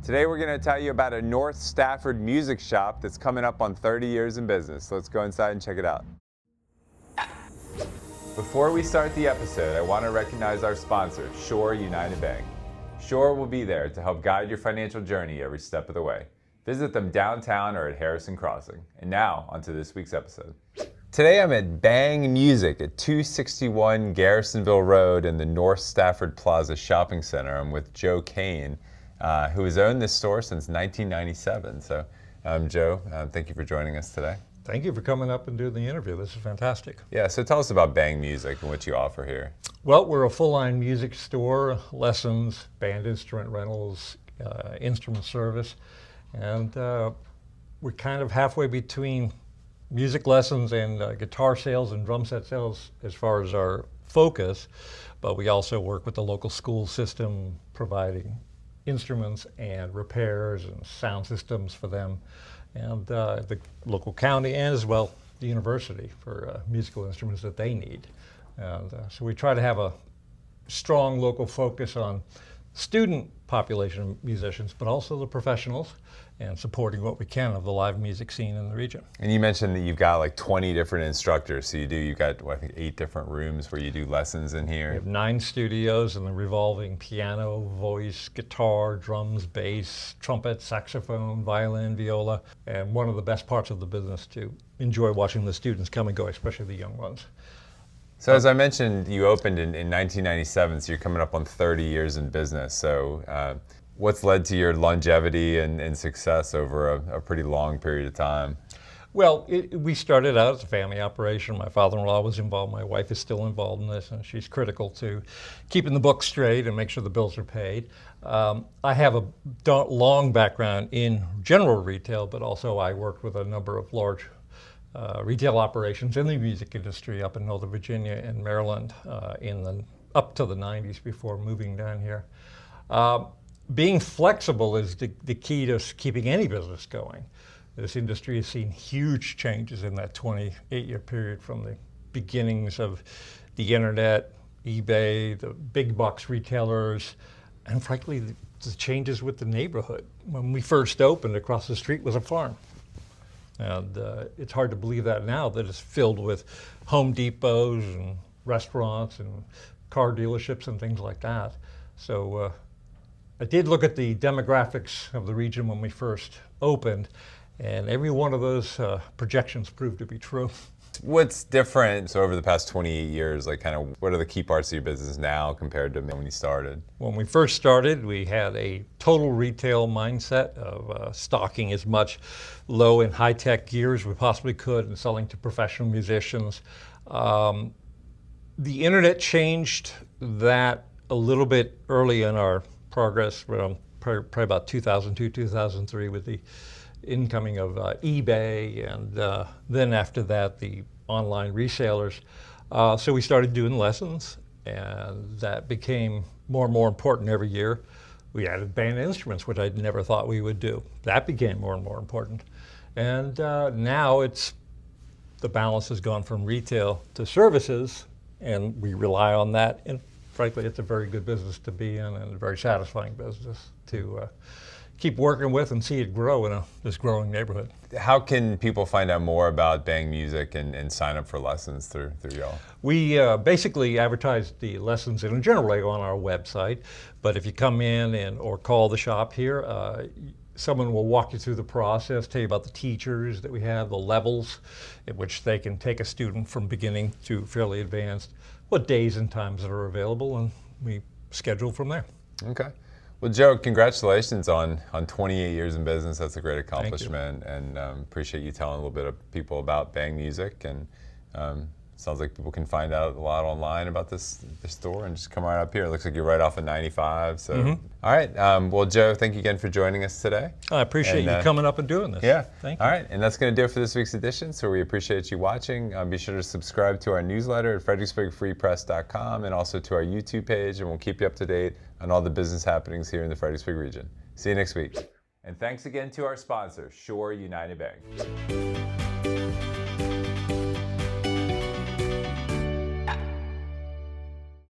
Today we're going to tell you about a North Stafford music shop that's coming up on 30 years in business. So let's go inside and check it out. Before we start the episode, I want to recognize our sponsor, Shore United Bank. Shore will be there to help guide your financial journey every step of the way. Visit them downtown or at Harrison Crossing. And now, onto this week's episode. Today I'm at Bang Music at 261 Garrisonville Road in the North Stafford Plaza Shopping Center. I'm with Joe Kane, who has owned this store since 1997. So, Joe, thank you for joining us today. Thank you for coming up and doing the interview. This is fantastic. Yeah, so tell us about Bang Music and what you offer here. Well, we're a full-line music store, lessons, band instrument rentals, instrument service, and we're kind of halfway between music lessons and guitar sales and drum set sales as far as our focus, but we also work with the local school system providing instruments and repairs and sound systems for them, and the local county and as well the university for musical instruments that they need. And so we try to have a strong local focus on student population of musicians, but also the professionals, and supporting what we can of the live music scene in the region. And you mentioned that you've got like 20 different instructors. So you've got, I think, 8 different rooms where you do lessons in here. We have 9 studios and the revolving piano, voice, guitar, drums, bass, trumpet, saxophone, violin, viola, and one of the best parts of the business to enjoy watching the students come and go, especially the young ones. So as I mentioned, you opened in 1997, so you're coming up on 30 years in business. So what's led to your longevity and success over a pretty long period of time? Well, we started out as a family operation. My father-in-law was involved. My wife is still involved in this, and she's critical to keeping the books straight and make sure the bills are paid. I have a long background in general retail, but also I worked with a number of large retail operations in the music industry up in Northern Virginia and Maryland up to the 90s before moving down here. Being flexible is the key to keeping any business going. This industry has seen huge changes in that 28-year period, from the beginnings of the internet, eBay, the big box retailers, and frankly, the changes with the neighborhood. When we first opened, across the street was a farm. And it's hard to believe that now, that it's filled with Home Depots and restaurants and car dealerships and things like that. So I did look at the demographics of the region when we first opened, and every one of those projections proved to be true. What's different, so over the past 28 years, like kind of what are the key parts of your business now compared to when you started? When we first started, we had a total retail mindset of stocking as much low and high-tech gear as we possibly could and selling to professional musicians. The internet changed that a little bit early in our progress, probably about 2002, 2003, with the incoming of eBay, and then after that, the online resellers. So we started doing lessons, and that became more and more important every year. We added band instruments, which I never thought we would do. That became more and more important. And now the balance has gone from retail to services, and we rely on that. And frankly, it's a very good business to be in, and a very satisfying business to keep working with and see it grow in this growing neighborhood. How can people find out more about Bang Music and sign up for lessons through y'all? We basically advertise the lessons in a general way on our website, but if you come in or call the shop here, someone will walk you through the process, tell you about the teachers that we have, the levels at which they can take a student from beginning to fairly advanced, what days and times that are available, and we schedule from there. Okay. Well, Joe, congratulations on 28 years in business. That's a great accomplishment, and appreciate you telling a little bit of people about Bang Music. And sounds like people can find out a lot online about this store and just come right up here. It looks like you're right off of 95. So, All right. Well, Joe, thank you again for joining us today. I appreciate you coming up and doing this. Yeah. Thank you. All right. And that's going to do it for this week's edition. So we appreciate you watching. Be sure to subscribe to our newsletter at fredericksburgfreepress.com and also to our YouTube page, and we'll keep you up to date on all the business happenings here in the Fredericksburg region. See you next week. And thanks again to our sponsor, Shore United Bank.